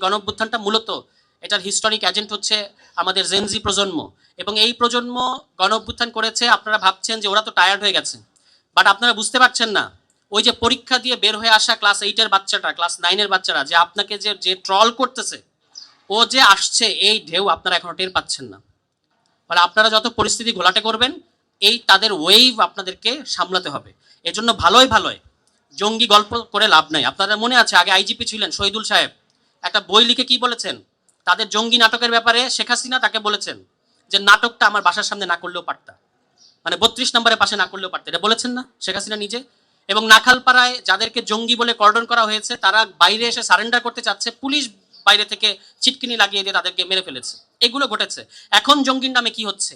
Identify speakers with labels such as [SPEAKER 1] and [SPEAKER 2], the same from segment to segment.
[SPEAKER 1] গণঅভ্যুত্থানটা মূলত এটার historic agent হচ্ছে আমাদের জেনজি প্রজন্ম, এবং এই প্রজন্ম গণঅভ্যুত্থান করেছে। আপনারা ভাবছেন যে ওরা তো টায়ার্ড হয়ে গেছে, বাট আপনারা বুঝতে পারছেন না ওই যে পরীক্ষা দিয়ে বের হয়ে আসা ক্লাস 8-এর বাচ্চাটা, ক্লাস 9-এর বাচ্চারা যে আপনাকে যে ট্রল করতেছে, ও যে আসছে এই ঢেউ আপনারা এখনো টের পাচ্ছেন না। মানে আপনারা যত পরিস্থিতি ঘোলাটে করবেন, এই তাদের ওয়েভ আপনাদেরকে সামলাতে হবে। এজন্য ভালোই জঙ্গি গল্প করে লাভ নাই। আপনাদের মনে আছে আগে আইজিপি ছিলেন শহীদুল সাহেব, একটা বই লিখে কি বলেছেন তাদের জঙ্গি নাটকের ব্যাপারে? শেখ হাসিনা তাকে বলেছেন যে নাটকটা আমার বাসার সামনে না করলেও পারতা, মানে 32 নম্বরের পাশে না করলেও পারতে, এটা বলেছেন না শেখ হাসিনা নিজে? এবং নাখালপাড়ায় যাদেরকে জঙ্গি বলে কর্ডন করা হয়েছে, তারা বাইরে এসে সারেন্ডার করতে চাচ্ছে, পুলিশ বাইরে থেকে চিটকিনি লাগিয়ে দিয়ে তাদেরকে মেরে ফেলেছে। এগুলো ঘটেছে। এখন জঙ্গির নামে কি হচ্ছে?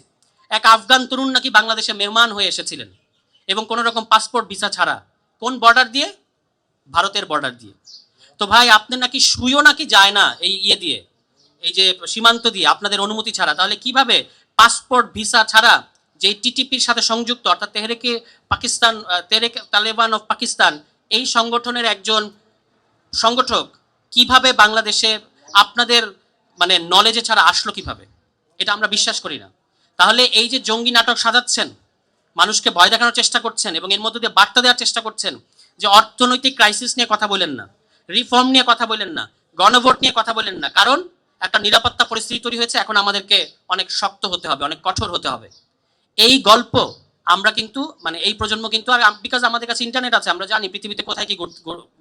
[SPEAKER 1] এক আফগান তরুণ নাকি বাংলাদেশে মেহমান হয়ে এসেছিলেন, এবং কোনো রকম পাসপোর্ট ভিসা ছাড়া। কোন বর্ডার দিয়ে? ভারতের বর্ডার দিয়ে। তো ভাই আপনি নাকি শুইও নাকি যায় না এই ইয়ে দিয়ে, এই যে সীমান্ত দিয়ে আপনাদের অনুমতি ছাড়া, তাহলে কিভাবে পাসপোর্ট ভিসা ছাড়া যে টিটিপির সাথে সংযুক্ত, অর্থাৎ তেহরিকে পাকিস্তান, তেহরিক তালেবান অফ পাকিস্তান, এই সংগঠনের একজন সংগঠক কিভাবে বাংলাদেশে আপনাদের মানে নলেজে ছাড়া আসলো কিভাবে? এটা আমরা বিশ্বাস করি না। তাহলে এই যে জঙ্গি নাটক সাজাচ্ছেন, মানুষকে ভয় দেখানোর চেষ্টা করছেন, এবং এর মধ্যে দিয়ে বার্তা দেওয়ার চেষ্টা করছেন যে অর্থনৈতিক ক্রাইসিস নিয়ে কথা বলেন না, রিফর্ম নিয়ে কথা বলেন না, গণভোট নিয়ে কথা বলেন না, কারণ একটা নিরাপত্তা পরিস্থিতি তৈরি হয়েছে। এখন আমাদেরকে অনেক শক্ত হতে হবে, অনেক কঠোর হতে হবে। এই গল্প আমরা কিন্তু মানে এই প্রজন্ম কিন্তু, আর বিকজ আমাদের কাছে ইন্টারনেট আছে, আমরা জানি পৃথিবীতে কোথায় কি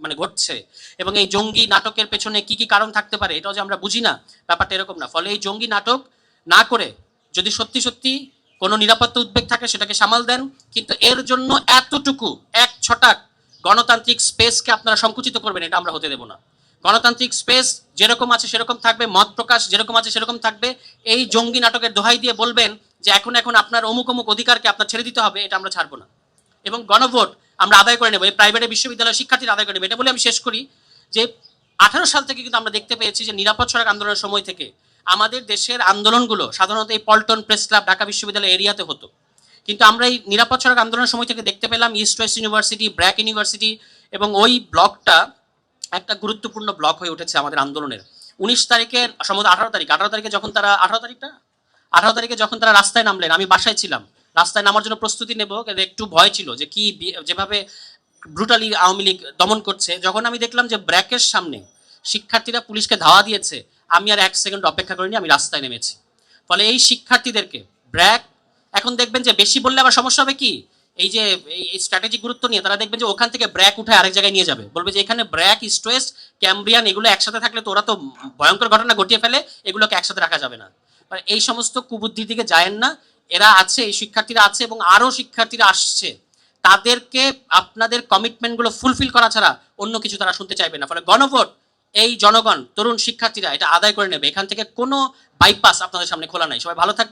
[SPEAKER 1] মানে ঘটছে, এবং এই জঙ্গি নাটকের পেছনে কি কি কারণ থাকতে পারে এটাও যে আমরা বুঝি না, ব্যাপারটা এরকম না। ফলে এই জঙ্গি নাটক না করে যদি সত্যি সত্যি কোনো নিরাপত্তা উদ্বেগ থাকে সেটাকে সামাল দেন, কিন্তু এর জন্য এতটুকু এক ছটাক গণতান্ত্রিক স্পেসকে আপনারা সংকুচিত করবেন, এটা আমরা হতে দেব না। গণতান্ত্রিক স্পেস যেরকম আছে সেরকম থাকবে, মত প্রকাশ যেরকম আছে সেরকম থাকবে। এই জঙ্গি নাটকের দোহাই দিয়ে বলবেন যে এখন আপনার অমুক অধিকারকে আপনার ছেড়ে দিতে হবে, এটা আমরা ছাড়বো না। এবং গণভোট আমরা আদায় করে নেবো, এই প্রাইভেট বিশ্ববিদ্যালয়ের শিক্ষার্থীরা আদায় করে নেবে। এটা বলে আমি শেষ করি যে 18 সাল থেকে কিন্তু আমরা দেখতে পেয়েছি যে নিরাপদ সড়ক আন্দোলনের সময় থেকে আমাদের দেশের আন্দোলনগুলো সাধারণত এই পল্টন প্রেস ক্লাব, ঢাকা বিশ্ববিদ্যালয় এরিয়াতে হতো, কিন্তু আমরা এই নিরাপদ সড়ক আন্দোলনের সময় থেকে দেখতে পেলাম east West university, BRAC university, এবং ওই ব্লকটা একটা গুরুত্বপূর্ণ ব্লক হয়ে উঠেছে আমাদের আন্দোলনের। 19 তারিখে সম্ভবত 18 তারিখে যখন তারা 18 তারিখে যখন তারা রাস্তায় নামলেন, আমি বাসায় ছিলাম, রাস্তায় নামার জন্য প্রস্তুতি নেব, একটু ভয় ছিল যে কি যেভাবে ব্রুটালি আওয়ামী লীগ দমন করছে। যখন আমি দেখলাম যে ব্র্যাকের সামনে শিক্ষার্থীরা পুলিশকে ধাওয়া দিয়েছে, আমি আর 1 সেকেন্ড অপেক্ষা করিনি, আমি রাস্তায় নেমেছি। ফলে এই শিক্ষার্থীদেরকে ব্র্যাক, এখন দেখবেন যে বেশি বললে আবার সমস্যা হবে কি, এই যে এই স্ট্র্যাটেজিক গুরুত্ব নিয়ে তারা দেখবেন যে ওখান থেকে ব্র্যাক উঠে আরেক জায়গায় নিয়ে যাবে, বলবে যে এখানে ব্র্যাক, ইস্ট ওয়েস্ট, ক্যাম্ব্রিয়ান এগুলো একসাথে থাকলে তো ওরা তো ভয়ঙ্কর ঘটনা ঘটিয়ে ফেলে, এগুলোকে একসাথে রাখা যাবে না। এই সমস্ত কুবুদ্ধির দিকে যায়েন না। এরা আছে, এই শিক্ষার্থীরা আছে, এবং আরো শিক্ষার্থীরা আসছে। তাদেরকে আপনাদের কমিটমেন্টগুলো ফুলফিল করা ছাড়া অন্য কিছু তারা শুনতে চাইবে না। ফলে গণভোট এই জনগণ, তরুণ শিক্ষার্থীরা এটা আদায় করে নেবে। এখান থেকে কোনো বাইপাস আপনাদের সামনে খোলা নাই। সবাই ভালো থাকবে।